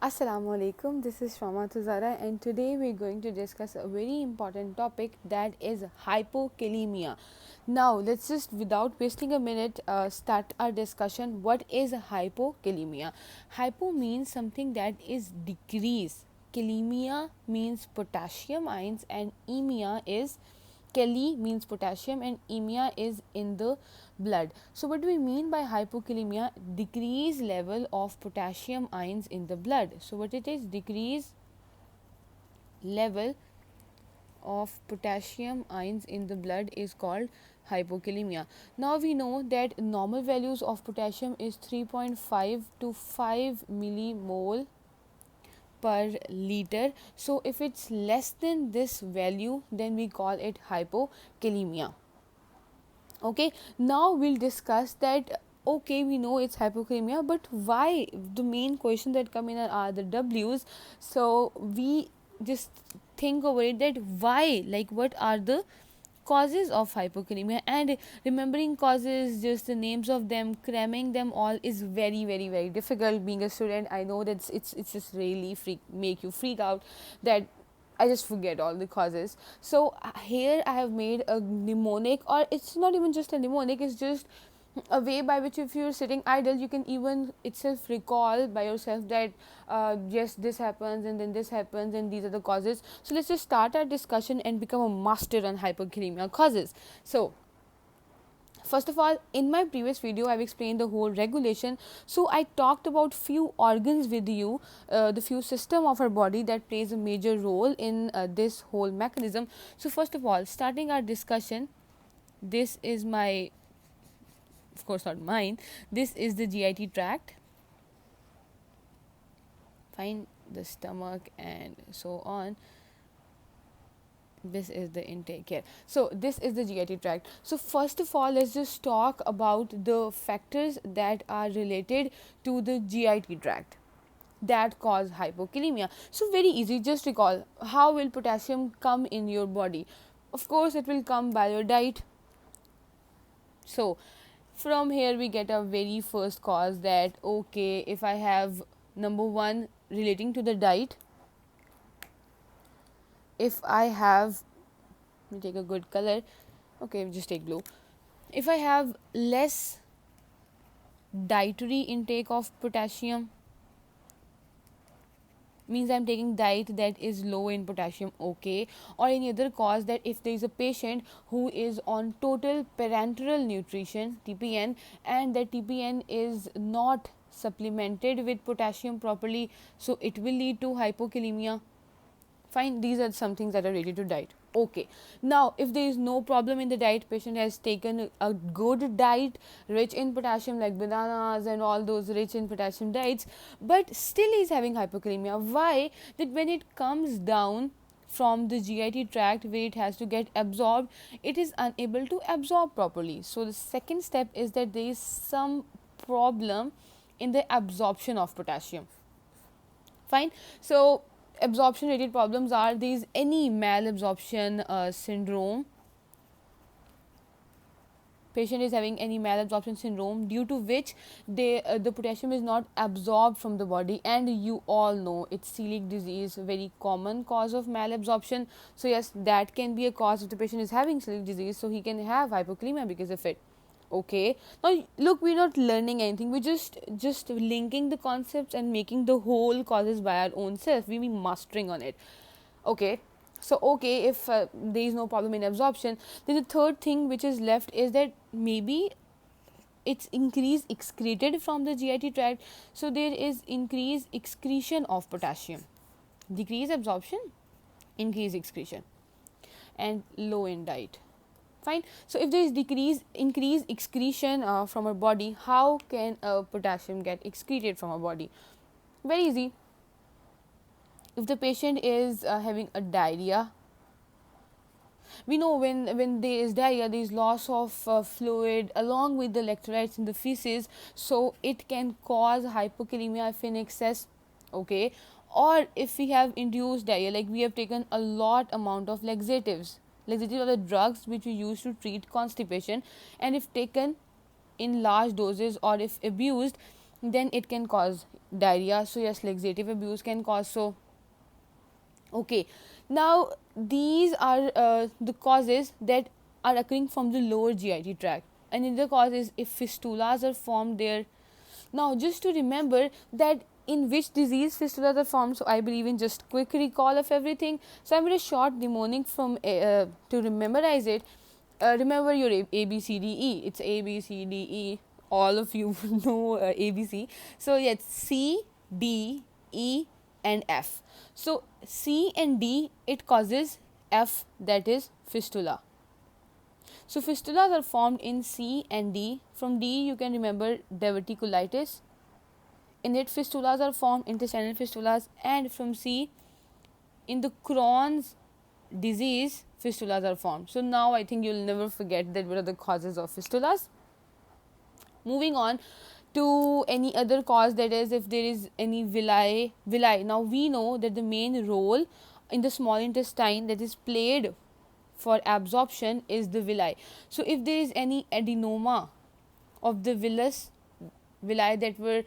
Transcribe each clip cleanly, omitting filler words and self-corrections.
Assalamu alaikum, this is Shama Tuzara, and today we're going to discuss a very important topic, that is hypokalemia. Now, let's just without wasting a minute start our discussion. What is hypokalemia? Hypo means something that is decrease. Kalemia means potassium ions, and emia is Kali means potassium and emia is in the blood. So what do we mean by hypokalemia? Decrease level of potassium ions in the blood. So what it is? Decrease level of potassium ions in the blood is called hypokalemia. Now we know that normal values of potassium is 3.5 to 5 millimole per liter. So if it's less than this value, then we call it hypokalemia. Okay, now we'll discuss that. Okay, we know it's hypokalemia, but why? The main question that come in are the W's. So we just think over it, that why, like what are the causes of hypokalemia, and remembering causes, just the names of them, cramming them all is very difficult. Being a student, I know that it's just really make you freak out, that I just forget all the causes. So here I have made a mnemonic, or it's not even just a mnemonic, it's just a way by which if you're sitting idle, you can even itself recall by yourself that yes, this happens and then this happens and these are the causes. So let's just start our discussion and become a master on hypokalemia causes. So first of all, in my previous video I've explained the whole regulation. So I talked about few organs with you, the few system of our body that plays a major role in this whole mechanism. So first of all, starting our discussion, this is my, of course not mine, this is the GIT tract. Fine, the stomach and so on. This is the intake here. So this is the GIT tract. So first of all, let's just talk about the factors that are related to the GIT tract that cause hypokalemia. So very easy, just recall, how will potassium come in your body? Of course it will come by your diet. So from here we get a very first cause, that okay, if I have number one relating to the diet, if I have, let me take a good color, okay, just take blue. If I have less dietary intake of potassium, means I'm taking diet that is low in potassium, okay. Or any other cause, that if there is a patient who is on total parenteral nutrition, TPN, and that TPN is not supplemented with potassium properly, so it will lead to hypokalemia. Fine, these are some things that are related to diet. Okay, now if there is no problem in the diet, patient has taken a good diet rich in potassium like bananas and all those rich in potassium diets, but still is having hypokalemia. Why? That when it comes down from the GIT tract where it has to get absorbed, it is unable to absorb properly. So the second step is that there is some problem in the absorption of potassium. Fine. So absorption related problems are these: any malabsorption syndrome, patient is having any malabsorption syndrome due to which the potassium is not absorbed from the body, and you all know it's celiac disease, very common cause of malabsorption. So yes, that can be a cause. If the patient is having celiac disease, so he can have hypokalemia because of it. Okay, now look, we're not learning anything, we're just linking the concepts and making the whole causes by our own self. We be mastering on it. Okay, so okay, if there is no problem in absorption, then the third thing which is left is that maybe it's increased excreted from the GIT tract. So there is increased excretion of potassium, decrease absorption, increase excretion, and low in diet. Fine. So if there is increased excretion from our body, how can potassium get excreted from our body? Very easy. If the patient is having a diarrhea, we know when there is diarrhea, there is loss of fluid along with the electrolytes in the feces, so it can cause hypokalemia if in excess. Okay, or if we have induced diarrhea, like we have taken a lot amount of laxatives. Laxatives are the drugs which we use to treat constipation, and if taken in large doses or if abused, then it can cause diarrhea. So yes, laxative abuse can cause. So okay, now these are the causes that are occurring from the lower GIT tract. And another cause is if fistulas are formed there. Now just to remember that in which disease fistulas are formed, so I believe in just quick recall of everything. So I'm going to short mnemonic from to memorize it. Remember your ABCDE. It's ABCDE. All of you know ABC. So yes, C, D, E, and F. So C and D, it causes F, that is fistula. So fistulas are formed in C and D. From D you can remember diverticulitis. In it fistulas are formed, intestinal fistulas, and from C in the Crohn's disease fistulas are formed. So now I think you'll never forget that what are the causes of fistulas. Moving on to any other cause, that is if there is any villi. Now we know that the main role in the small intestine that is played for absorption is the villi. So if there is any adenoma of the villi that were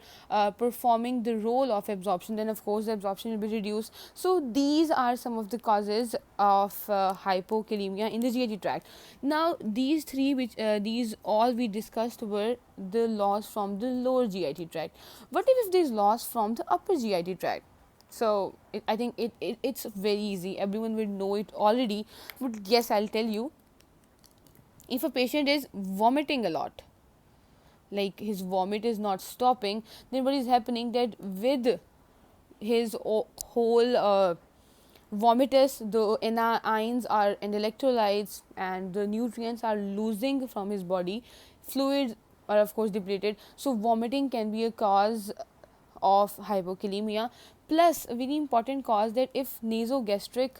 performing the role of absorption, then of course the absorption will be reduced. So these are some of the causes of hypokalemia in the GIT tract. Now these three, which these all we discussed, were the loss from the lower GIT tract. What if there is loss from the upper GIT tract? So I think it's very easy, everyone will know it already, but yes, I'll tell you. If a patient is vomiting a lot, like his vomit is not stopping, then what is happening that with his whole vomitus, the ions are and electrolytes and the nutrients are losing from his body, fluids are of course depleted. So vomiting can be a cause of hypokalemia. Plus a very important cause, that if nasogastric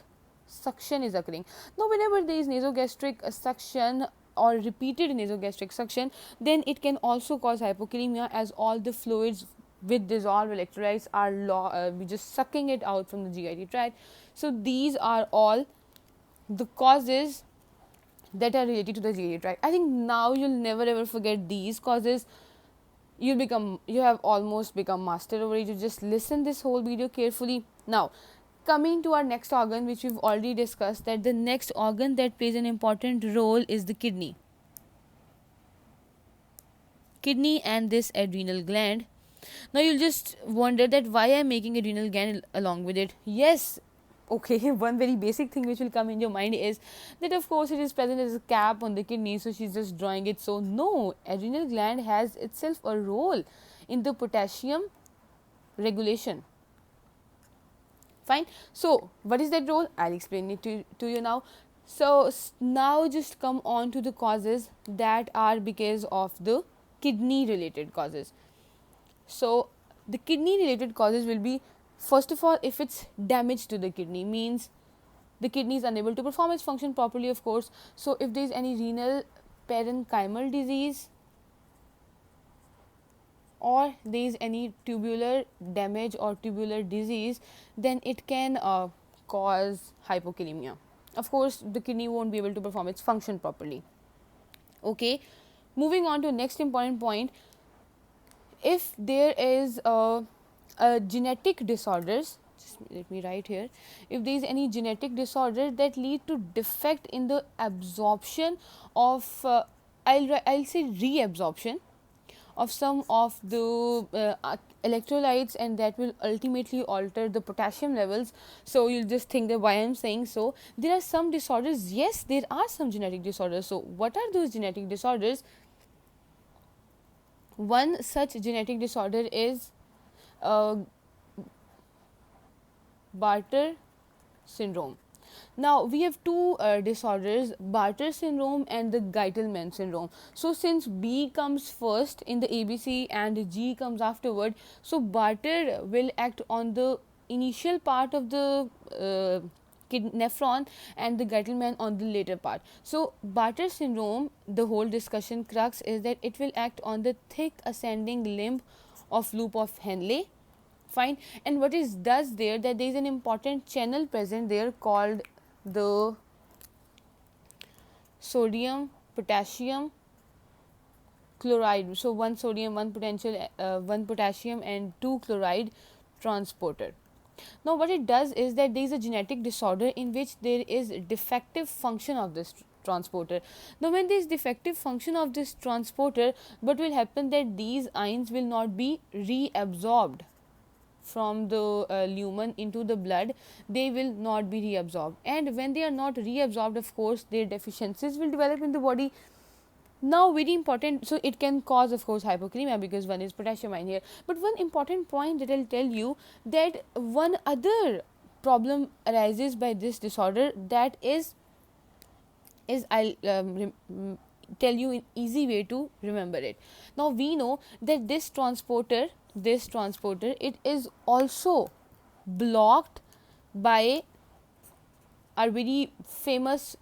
suction is occurring. Now whenever there is nasogastric suction or repeated nasogastric suction, then it can also cause hypokalemia, as all the fluids with dissolved electrolytes are just sucking it out from the GIT tract. So these are all the causes that are related to the GIT tract. I think now you'll never ever forget these causes. You have almost become master over it. You just listen this whole video carefully. Now coming to our next organ, which we've already discussed, that the next organ that plays an important role is the kidney and this adrenal gland. Now you'll just wonder that why I'm making adrenal gland along with it. Yes, okay, one very basic thing which will come in your mind is that of course it is present as a cap on the kidney, so she's just drawing it. So no, adrenal gland has itself a role in the potassium regulation. Fine. So what is that role? I'll explain it to you now. So now just come on to the causes that are because of the kidney related causes. So the kidney related causes will be, first of all, if it's damage to the kidney, means the kidney is unable to perform its function properly, of course. So if there is any renal parenchymal disease, or there is any tubular damage or tubular disease, then it can cause hypokalemia. Of course the kidney won't be able to perform its function properly. Okay, moving on to next important point. If there is a genetic disorders, just let me write here, if there is any genetic disorder that lead to defect in the absorption of I'll say reabsorption of some of the electrolytes, and that will ultimately alter the potassium levels. So you'll just think that why I'm saying so. There are some disorders, yes, there are some genetic disorders. So what are those genetic disorders? One such genetic disorder is Bartter syndrome. Now we have two disorders, Bartter syndrome and the Gitelman syndrome. So since B comes first in the ABC and G comes afterward, so Bartter will act on the initial part of the nephron and the Gitelman on the later part. So Bartter syndrome, the whole discussion crux is that it will act on the thick ascending limb of loop of Henle. Fine. And what is does there, that there is an important channel present there called the sodium potassium chloride, so one sodium, one potassium and two chloride transporter. Now what it does is that there is a genetic disorder in which there is defective function of this transporter. Now when there is defective function of this transporter, what will happen that these ions will not be reabsorbed from the lumen into the blood. They will not be reabsorbed, and when they are not reabsorbed, of course their deficiencies will develop in the body. Now very important, so it can cause of course hypokalemia because one is potassium ion here. But one important point that I'll tell you, that one other problem arises by this disorder, that is I'll tell you in easy way to remember it. Now we know that this transporter it is also blocked by our very famous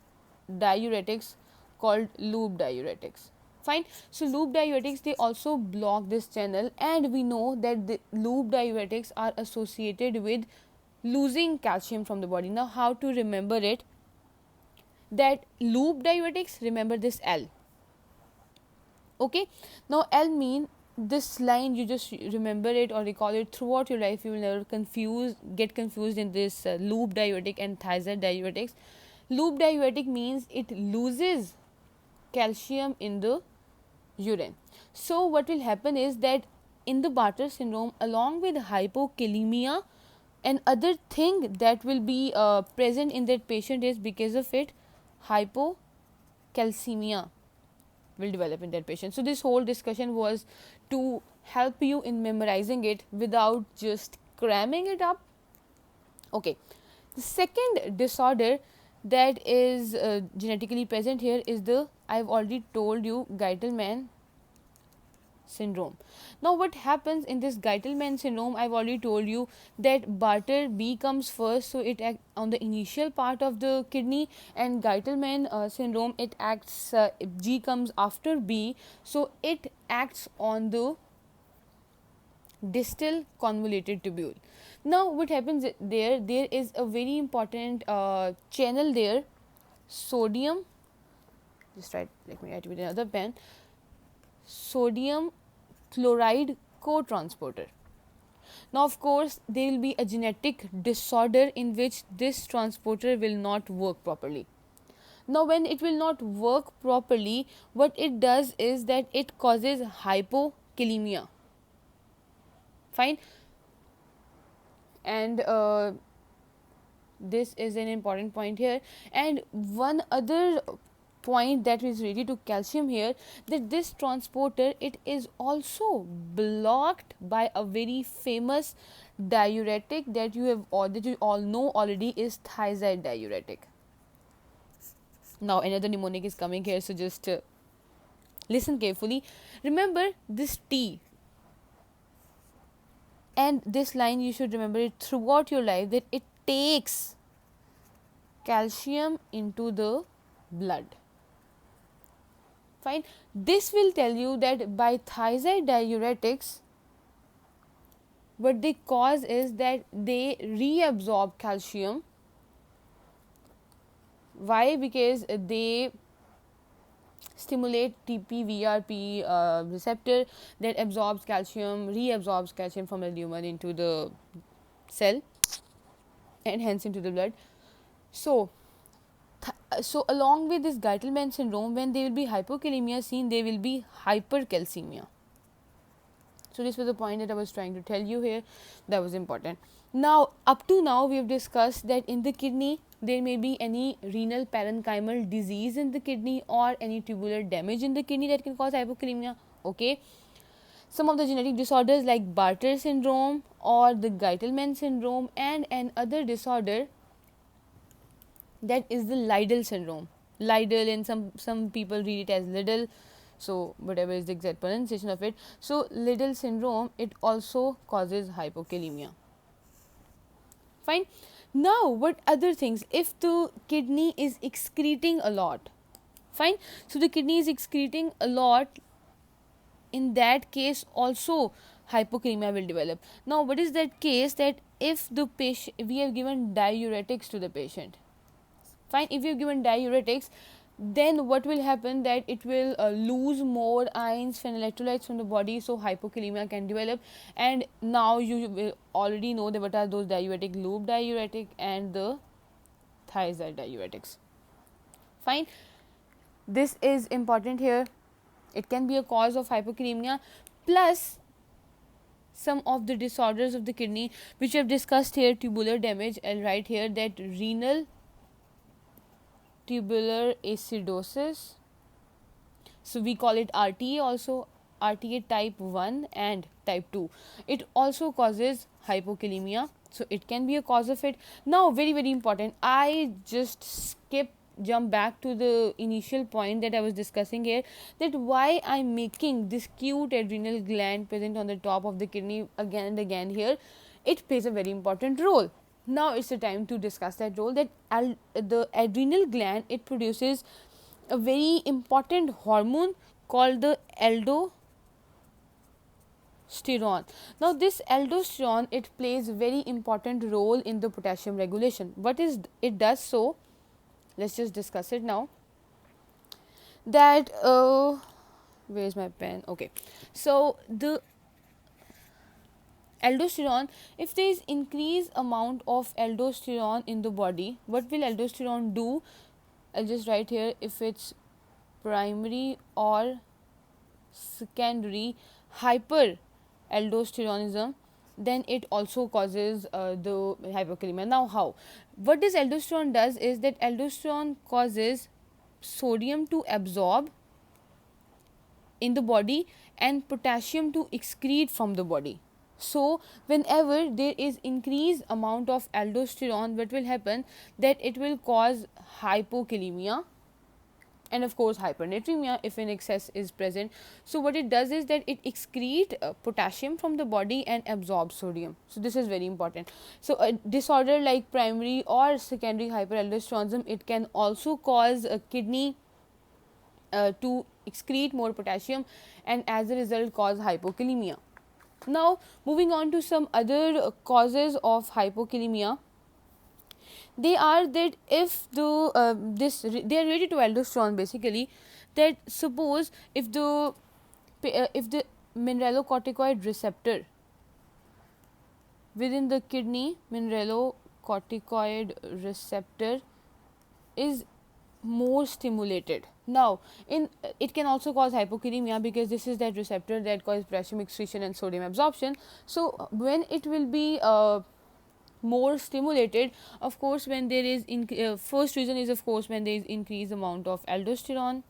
diuretics called loop diuretics. Fine. So loop diuretics, they also block this channel, and we know that the loop diuretics are associated with losing calcium from the body. Now how to remember it? That loop diuretics, remember this L. Okay. Now L mean this line, you just remember it or recall it throughout your life. You will never get confused in this loop diuretic and thiazide diuretics. Loop diuretic means it loses calcium in the urine. So what will happen is that in the Bartter syndrome, along with hypokalemia, and other thing that will be present in that patient is, because of it, hypocalcemia will develop in that patient. So this whole discussion was to help you in memorizing it without just cramming it up. Okay. The second disorder that is genetically present here is the, I've already told you, Gitelman syndrome. Now what happens in this Gitelman syndrome, I've already told you that Bartter B comes first, so it acts on the initial part of the kidney, and Gitelman syndrome, it acts, G comes after B, so it acts on the distal convoluted tubule. Now what happens there is a very important channel there, sodium, let me write it with another pen, sodium chloride co-transporter. Now of course there will be a genetic disorder in which this transporter will not work properly. Now when it will not work properly, what it does is that it causes hypokalemia. Fine. And this is an important point here. And one other point that is related to calcium here, that this transporter, it is also blocked by a very famous diuretic that you all know already, is thiazide diuretic. Now another mnemonic is coming here, so just listen carefully. Remember this T, and this line you should remember it throughout your life, that it takes calcium into the blood. Fine. This will tell you that by thiazide diuretics, what they cause is that they reabsorb calcium. Why? Because they stimulate TPVRP receptor that absorbs calcium, reabsorbs calcium from the lumen into the cell and hence into the blood. So along with this Gitelman syndrome, when there will be hypokalemia seen, there will be hypercalcemia. So this was the point that I was trying to tell you here, that was important. Now up to now we have discussed that in the kidney there may be any renal parenchymal disease in the kidney or any tubular damage in the kidney that can cause hypokalemia. Okay. Some of the genetic disorders like Bartter syndrome or the Gitelman syndrome, and another disorder that is the Liddle syndrome. Liddle, and some people read it as Liddle, so whatever is the exact pronunciation of it. So Liddle syndrome, it also causes hypokalemia. Fine. Now what other things? If the kidney is excreting a lot, fine, so the kidney is excreting a lot, in that case also hypokalemia will develop. Now what is that case? That if the patient, we have given diuretics to the patient, fine, if you have given diuretics, then what will happen, that it will lose more ions and electrolytes from the body, so hypokalemia can develop. And now you will already know that what are those diuretic: loop diuretic and the thiazide diuretics. Fine, this is important here. It can be a cause of hypokalemia, plus some of the disorders of the kidney which we have discussed here. Tubular damage, I'll write here that renal tubular acidosis, so we call it RTA also, RTA type 1 and type 2. It also causes hypokalemia, so it can be a cause of it. Now very important, I just jump back to the initial point that I was discussing here, that why I'm making this cute adrenal gland present on the top of the kidney again and again here. It plays a very important role. Now it's the time to discuss that role, that the adrenal gland, it produces a very important hormone called the aldosterone. Now this aldosterone, it plays a very important role in the potassium regulation. What is it does? So let's just discuss it now. That where's my pen? Okay, so the aldosterone, if there is increased amount of aldosterone in the body, what will aldosterone do? I'll just write here, if it's primary or secondary hyperaldosteronism, then it also causes the hypokalemia. Now how? What this aldosterone does is that aldosterone causes sodium to absorb in the body and potassium to excrete from the body. So whenever there is increased amount of aldosterone, what will happen, that it will cause hypokalemia and of course hypernatremia if an excess is present. So what it does is that it excretes potassium from the body and absorbs sodium. So this is very important. So a disorder like primary or secondary hyperaldosteronism, it can also cause a kidney to excrete more potassium and as a result cause hypokalemia. Now moving on to some other causes of hypokalemia. They are that if the they are related to aldosterone basically, that suppose if the mineralocorticoid receptor within the kidney, mineralocorticoid receptor is more stimulated. Now it can also cause hypokalemia because this is that receptor that causes potassium excretion and sodium absorption. So when it will be more stimulated, of course when there is first reason is of course when there is increased amount of aldosterone.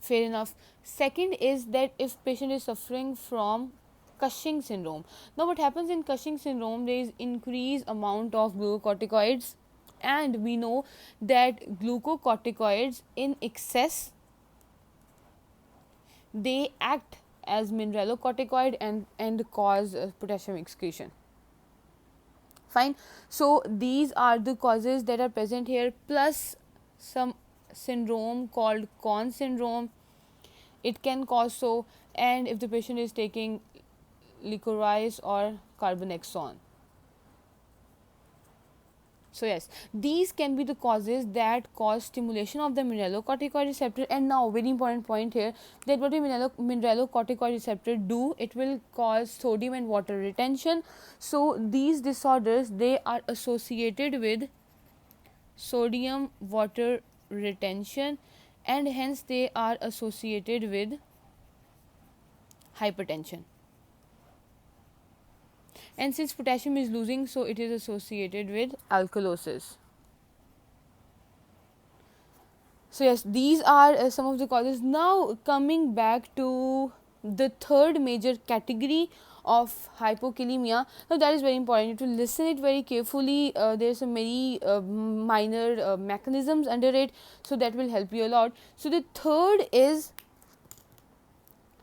Fair enough. Second is that if patient is suffering from Cushing syndrome. Now what happens in Cushing syndrome, there is increased amount of glucocorticoids, and we know that glucocorticoids in excess, they act as mineralocorticoid and cause potassium excretion. Fine. So these are the causes that are present here, plus some syndrome called Conn syndrome, it can cause so, and if the patient is taking licorice or carbamazepine. So yes, these can be the causes that cause stimulation of the mineralocorticoid receptor. And now very important point here, that what will mineralocorticoid receptor do, it will cause sodium and water retention. So these disorders, they are associated with sodium water retention and hence they are associated with hypertension. And since potassium is losing, so it is associated with alkalosis. So yes, these are some of the causes. Now coming back to the third major category of hypokalemia. Now that is very important to listen it very carefully. There are some very minor mechanisms under it, so that will help you a lot. So the third is,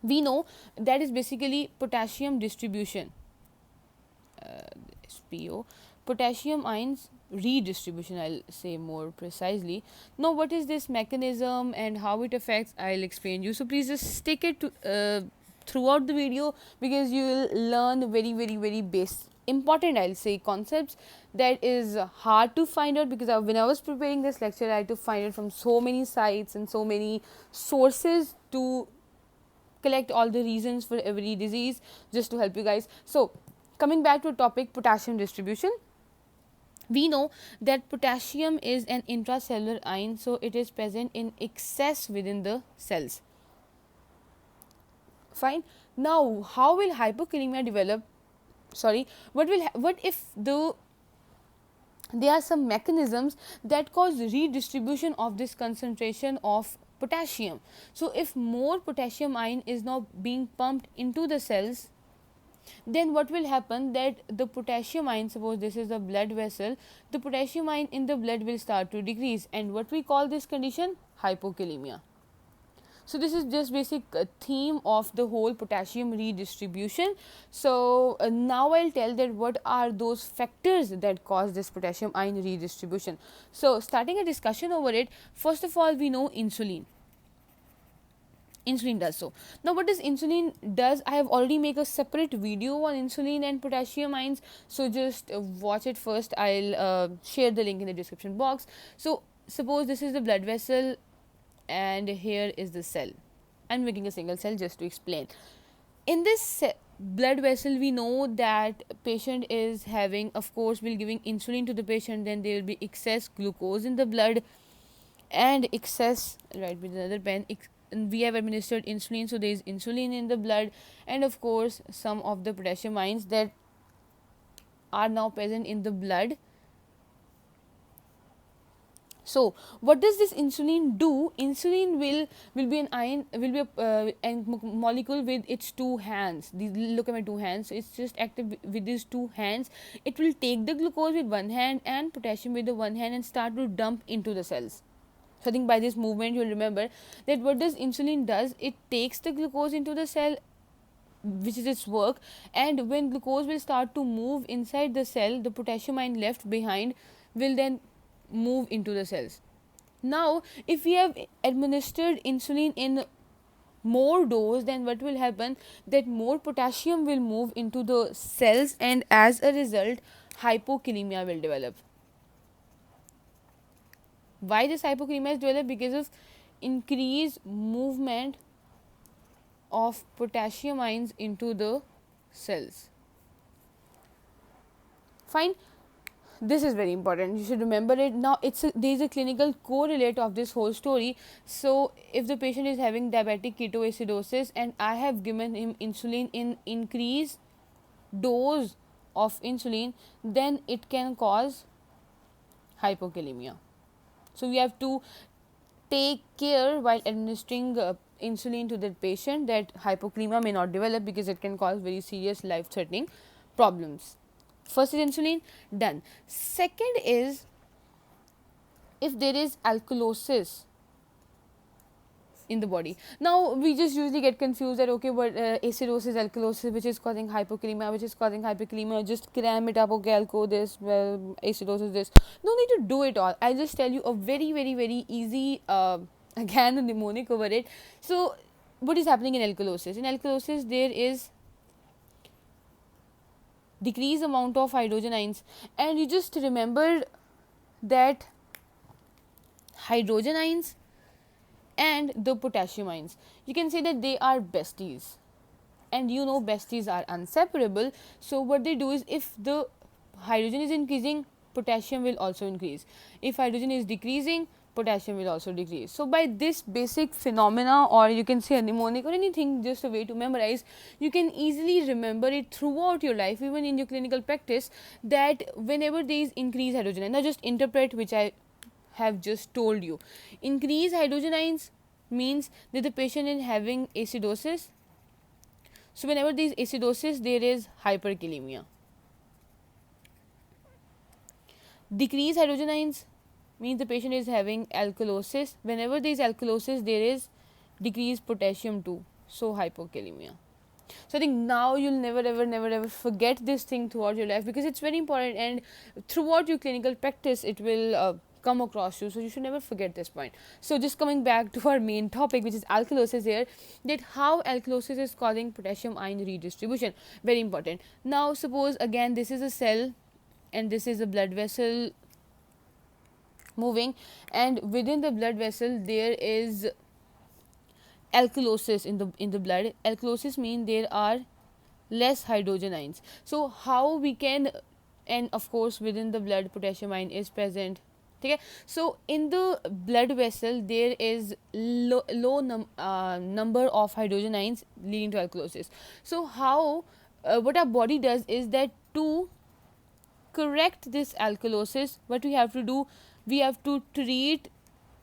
we know that is basically potassium distribution. SPO, potassium ions redistribution, I'll say more precisely. Now what is this mechanism and how it affects, I'll explain you. So please just stick it to throughout the video, because you will learn very important, I'll say, concepts that is hard to find out, because when I was preparing this lecture, I had to find it from so many sites and so many sources to collect all the reasons for every disease, just to help you guys. So coming back to topic, potassium distribution, we know that potassium is an intracellular ion, so it is present in excess within the cells. Fine. Now how will hypokalemia develop? What if there are some mechanisms that cause redistribution of this concentration of potassium? So if more potassium ion is now being pumped into the cells, then what will happen, that the potassium ion, suppose this is a blood vessel, the potassium ion in the blood will start to decrease, and what we call this condition, hypokalemia. So this is just basic theme of the whole potassium redistribution. So now I'll tell that what are those factors that cause this potassium ion redistribution. So starting a discussion over it, first of all, we know insulin does so. Now what does insulin does? I have already made a separate video on insulin and potassium ions, so just watch it first. I'll share the link in the description box. So suppose this is the blood vessel and here is the cell. I'm making a single cell just to explain. In this blood vessel, we know that patient is having, of course, we're giving insulin to the patient, then there will be excess glucose in the blood and excess, right, with another pen, we have administered insulin, so there is insulin in the blood, and of course some of the potassium ions that are now present in the blood. So what does this insulin do? Insulin will be an ion, will be a molecule with its two hands. Look at my two hands. So it's just active with these two hands. It will take the glucose with one hand and potassium with the one hand and start to dump into the cells. So I think by this movement you will remember that what does insulin does, it takes the glucose into the cell, which is its work, and when glucose will start to move inside the cell, the potassium ion left behind will then move into the cells. Now if we have administered insulin in more dose, then what will happen, that more potassium will move into the cells, and as a result hypokalemia will develop. Why this hypokalemia is developed? Because of increased movement of potassium ions into the cells. Fine. This is very important, you should remember it. Now there is a clinical correlate of this whole story. So if the patient is having diabetic ketoacidosis and I have given him insulin in increased dose of insulin, then it can cause hypokalemia. So we have to take care while administering insulin to the patient that hypokalemia may not develop, because it can cause very serious life threatening problems. First is insulin, done. Second is, if there is alkalosis in the body. Now we just usually get confused that okay, but acidosis, alkalosis, which is causing hypokalemia, just cram it up, okay, alco this, acidosis this. No need to do it all. I'll just tell you a very very very easy again a mnemonic over it. So what is happening in alkalosis? In alkalosis there is decreased amount of hydrogen ions, and you just remember that hydrogen ions and the potassium ions, you can say that they are besties, and you know besties are inseparable. So what they do is, if the hydrogen is increasing, potassium will also increase. If hydrogen is decreasing, potassium will also decrease. So by this basic phenomena, or you can say a mnemonic or anything, just a way to memorize, you can easily remember it throughout your life, even in your clinical practice, that whenever there is increased hydrogen, and now just interpret which I have just told you. Increased hydrogen ions means that the patient is having acidosis. So whenever there is acidosis, there is hyperkalemia. Decreased hydrogen ions means the patient is having alkalosis. Whenever there is alkalosis, there is decreased potassium too, so hypokalemia. So I think now you'll never ever forget this thing throughout your life, because it's very important, and throughout your clinical practice it will come across you, so you should never forget this point. So just coming back to our main topic, which is alkalosis here, that how alkalosis is causing potassium ion redistribution. Very important. Now suppose again this is a cell and this is a blood vessel moving, and within the blood vessel there is alkalosis in the blood. Alkalosis means there are less hydrogen ions. So how we can, and of course within the blood potassium ion is present. Okay, so in the blood vessel there is low number of hydrogen ions leading to alkalosis. So how what our body does is that to correct this alkalosis, what we have to do, we have to treat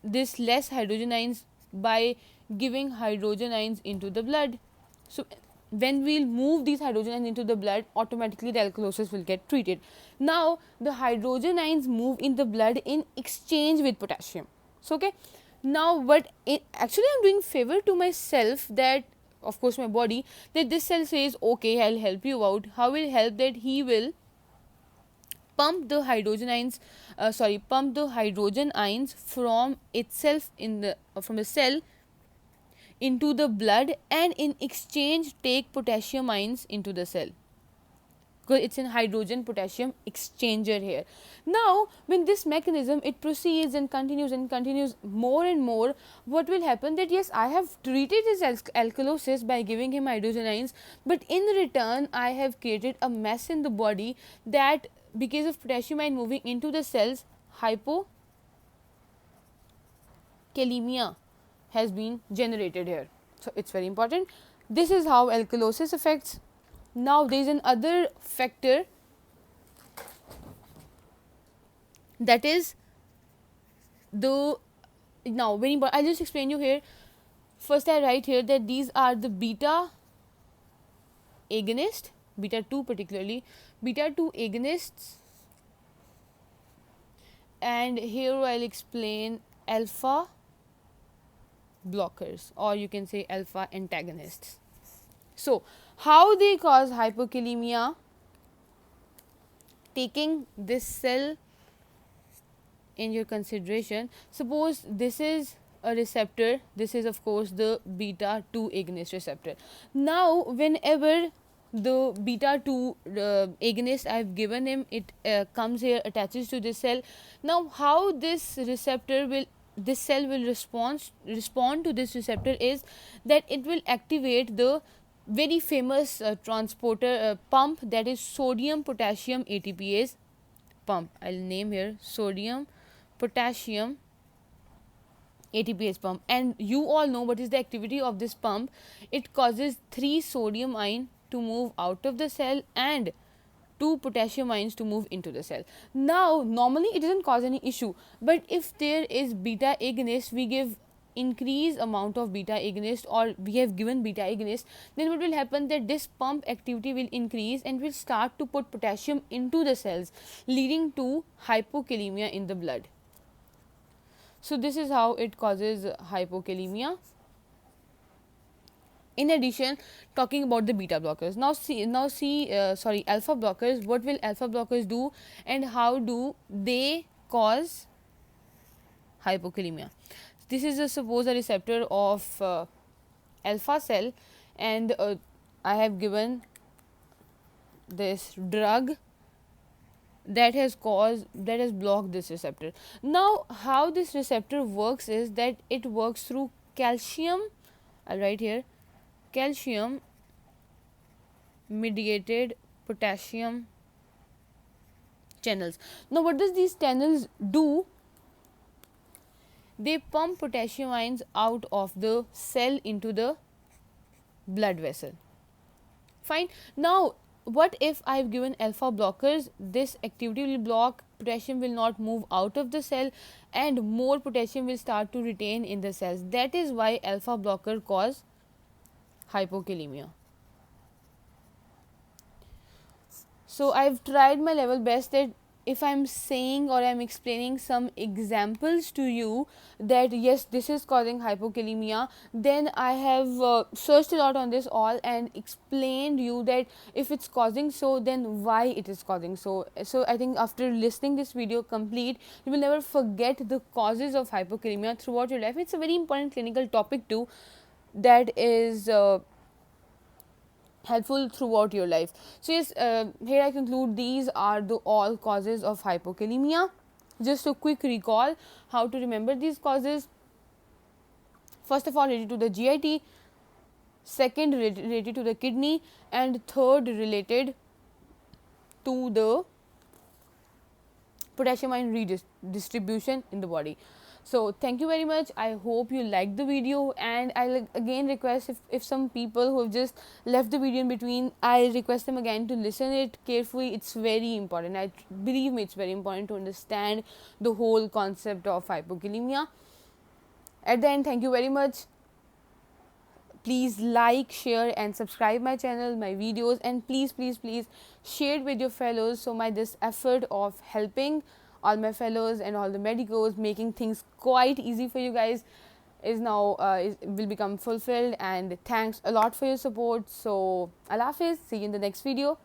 this less hydrogen ions by giving hydrogen ions into the blood. So when we'll move these hydrogen ions into the blood, automatically the alkalosis will get treated. Now the hydrogen ions move in the blood in exchange with potassium. So okay, now what actually I'm doing favor to myself, that of course my body, that this cell says okay, I'll help you out. How will help? That he will pump the hydrogen ions pump the hydrogen ions from itself in the from the cell into the blood, and in exchange take potassium ions into the cell, because it's in hydrogen potassium exchanger here. Now when this mechanism it proceeds and continues more and more, what will happen, that yes, I have treated his alkalosis by giving him hydrogen ions, but in return I have created a mess in the body, that because of potassium ion moving into the cells, hypokalemia has been generated here. So it's very important. This is how alkalosis affects. Now there is another factor, that is the, now very important, I'll just explain you here. First I write here that these are the beta agonist, beta 2 particularly, beta 2 agonists, and here I'll explain alpha blockers, or you can say alpha antagonists. So how they cause hypokalemia, taking this cell in your consideration. Suppose this is a receptor, this is of course the beta 2 agonist receptor. Now whenever the beta 2 agonist I have given him, it comes here, attaches to this cell. Now how this receptor will, this cell will respond to this receptor is that it will activate the very famous transporter pump, that is sodium potassium ATPase pump. I'll name here sodium potassium ATPase pump, and you all know what is the activity of this pump. It causes 3 sodium ion to move out of the cell and 2 potassium ions to move into the cell. Now normally it doesn't cause any issue, but if there is beta agonist, we give increased amount of beta agonist, or we have given beta agonist, then what will happen, that this pump activity will increase and will start to put potassium into the cells, leading to hypokalemia in the blood. So this is how it causes hypokalemia. In addition, talking about the beta blockers, now see alpha blockers, what will alpha blockers do and how do they cause hypokalemia? This is suppose a receptor of alpha cell, and I have given this drug that has blocked this receptor. Now how this receptor works is that it works through calcium, I'll write here, calcium mediated potassium channels. Now what does these channels do? They pump potassium ions out of the cell into the blood vessel. Fine. Now what if I have given alpha blockers? This activity will block, potassium will not move out of the cell, and more potassium will start to retain in the cells. That is why alpha blocker cause hypokalemia. So I've tried my level best that if I'm saying or I'm explaining some examples to you that yes, this is causing hypokalemia, then I have searched a lot on this all and explained you that if it's causing so, then why it is causing so. So I think after listening this video complete, you will never forget the causes of hypokalemia throughout your life. It's a very important clinical topic too, that is helpful throughout your life. So yes, here I conclude these are the all causes of hypokalemia. Just a quick recall how to remember these causes. First of all, related to the GIT, second related to the kidney, and third related to the potassium ion redistribution in the body. So thank you very much. I hope you liked the video, and I again request if some people who have just left the video in between, I request them again to listen it carefully. It's very important. I believe me, it's very important to understand the whole concept of hypokalemia. At the end, thank you very much. Please like, share and subscribe my channel, my videos, and please share it with your fellows, so my this effort of helping all my fellows and all the medicos, making things quite easy for you guys, is now will become fulfilled. And thanks a lot for your support. So Allah Hafiz, see you in the next video.